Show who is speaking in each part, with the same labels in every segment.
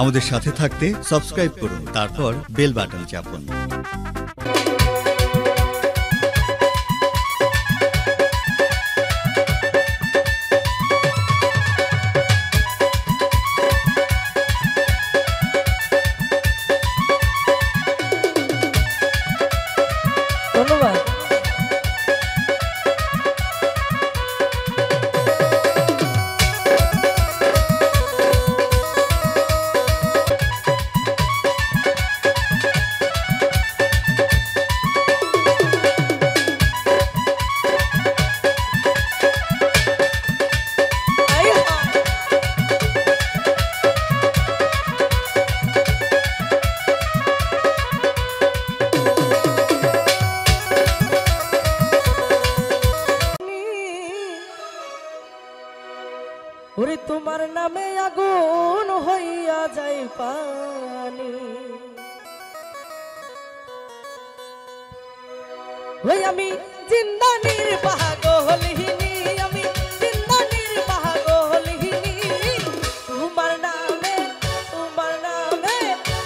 Speaker 1: আমাদের সাথে থাকতে সাবস্ক্রাইব করুন, তারপর বেল বাটন চাপুন।
Speaker 2: ওরে তোমার নামে আগুন হইয়া যায় পানি, ওই আমি জিন্দানির পাগলহিনী, আমি জিন্দানির পাগলহিনী। তোমার নামে তোমার নামে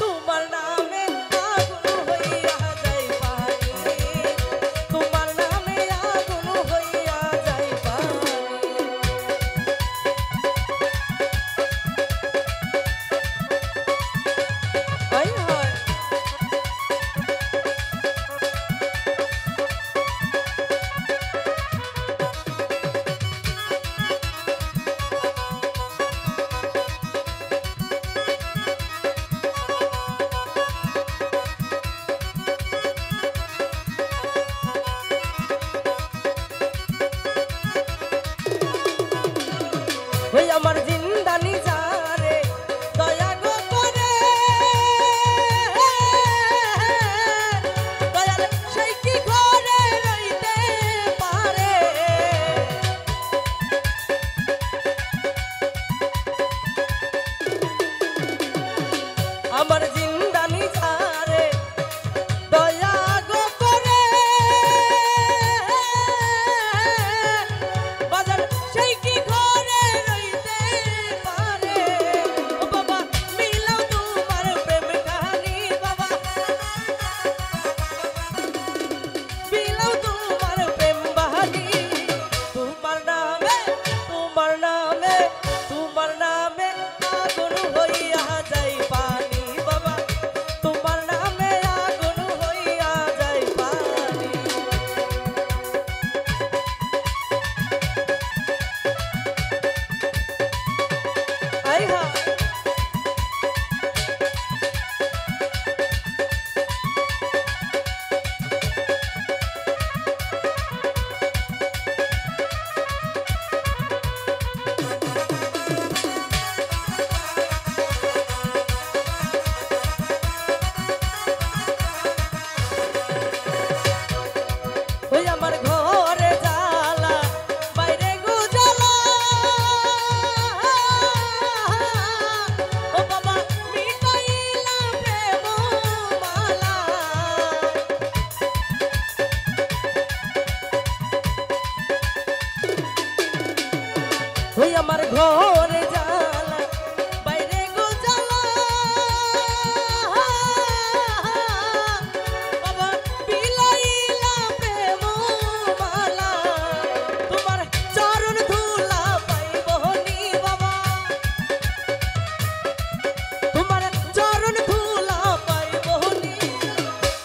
Speaker 2: তোমার নামে আগুন হইয়া যায় পানি, তোমার নামে আগুন হইয়া যায় পানি। ওই আমার জিন্দানি যারে দয়া গো করে, দয়াল সেই কি ঘরে রইতে পারে। আমার জিন্দানি যারে দয়া গো করে, বাজার সেই কি ঘরে রইতে পারে। ও বাবা মিলাও তোমার প্রেম কাহিনী, বাবা মিলাও তোমার প্রেম বাহানি। তোমার নামে তোমার নামে তোমার নামে আগুন হইয়া যায় পানি, বাবা তোমার নামে আগুন হইয়া যায় পানি। আই হা ওই আমার ঘরে জ্বালা বাইরে গো জ্বালা, ও বাবা মিটাইলা প্রেম মালা। ওই আমার ঘরে জ্বালা বাইরে গো জ্বালা, বাবা বিলাইলা প্রেম মালা। তোমার চরণ ধুলা পাইবনি, বাবা তোমার চরণ ধুলা পাইবনি।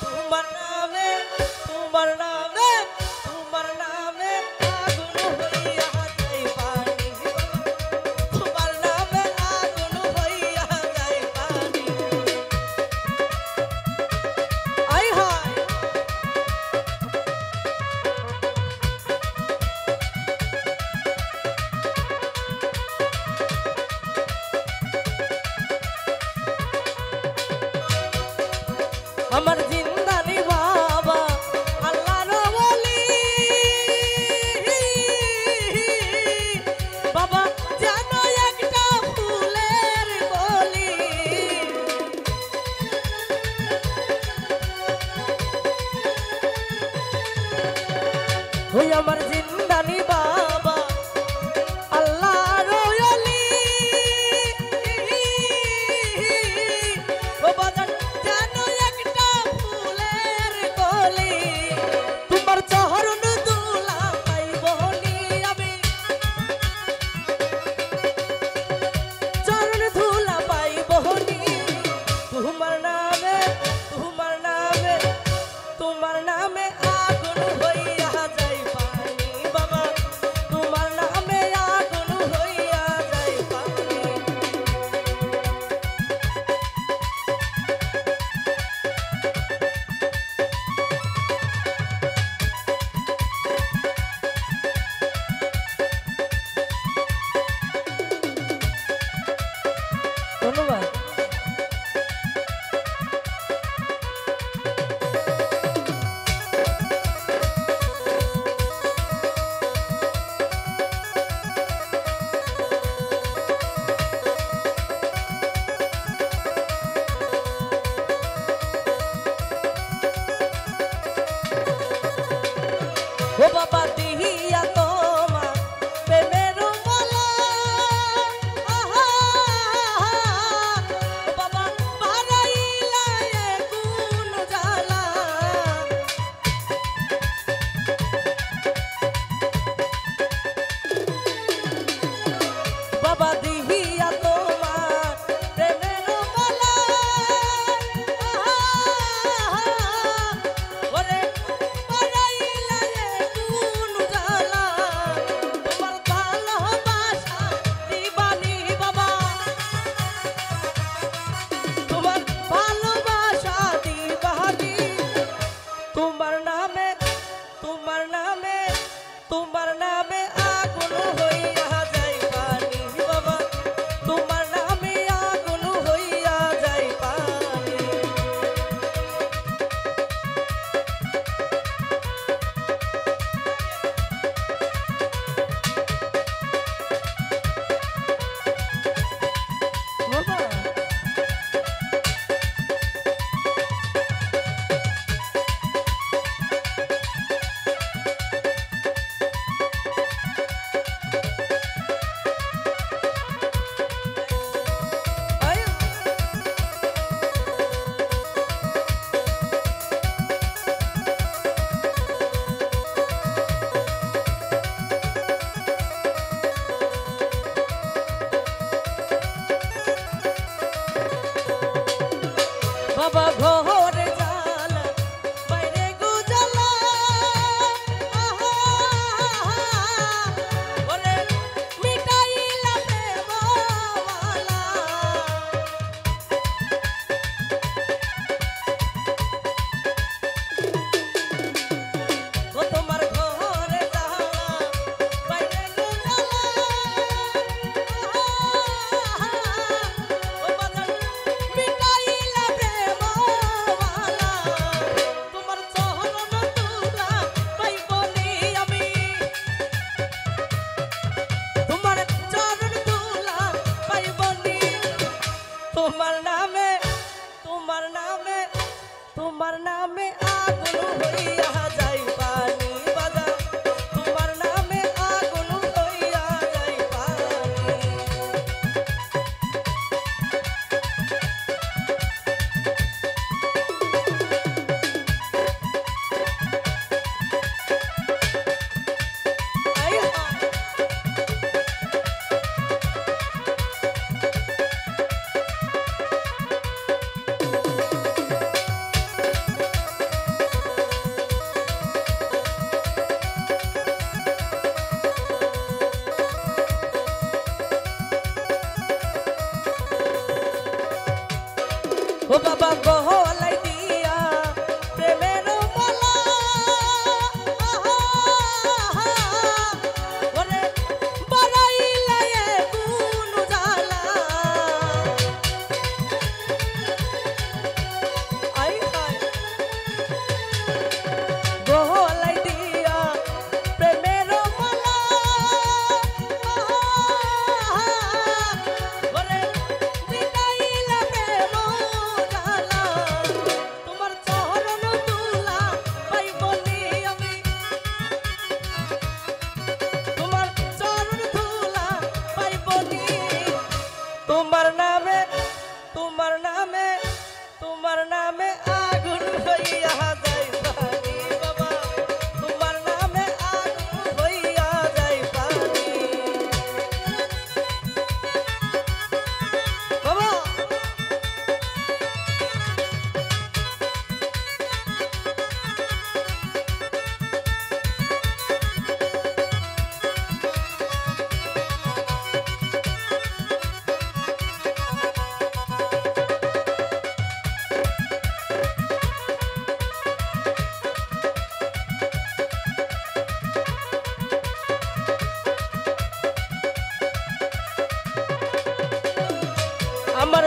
Speaker 2: তোমার নামে তোমার নামে তোমার নামে আগুন হইয়া যায় পানি, তোমার নামে আগুন হইয়া যায় পানি। আই হায় আমার জিন্দানি বাবা আল্লাহর ওলি, বাবা জানো একটা ফুলের কলি। ওই আমার জিন্দানি বাবা আল্লাহর ওলি, বাবা দিহিয়া তোমার প্রেমের মালা ওরে পরাইলা রে কোন জ্বালা তোমার ভালোবাসা দিবানি বাবা তোমার ভালোবাসা দিবানি তোমার নামে তোমার নামে তোমার নামে আগুন হইয়া যাই পানি বাবা তোমার নামে আগুন হইয়া যাই পানি বাবা বাবা ঘরে জ্বালা বাইরে গো জ্বালা ওরে মিটাইলা প্রেমওয়ালা ও তোমার ঘরে জ্বালা বাইরে গো জ্বালা ও বাজার মিটাইলা প্রেমওয়ালা তোমার চরণ তুলা পাইবনি আমি তোমার চরণ তুলা পাইবনি তোমার নামে তোমার নামে তোমার নামে আগুন হইয়া যাই পানি বাজা তোমার নামে আগুন হইয়া যাই পানি আই হায় ও বাবা গহলাই দিয়া প্রেমের মালা ওরে বাড়াইলা এ কোন জ্বালা আই হায় গহলাই দিয়া প্রেমের মালা ওরে মিটাইলা প্রেম জ্বালা তোমার চরণ তুলা পাইবনি আমি তোমার চরণ তুলা পাইবনি তোমার নামে তোমার নামে তোমার নামে আগুন হইয়া যাই পানি বাবা তোমার নামে আগুন হইয়া যাই পানি বাবা আমার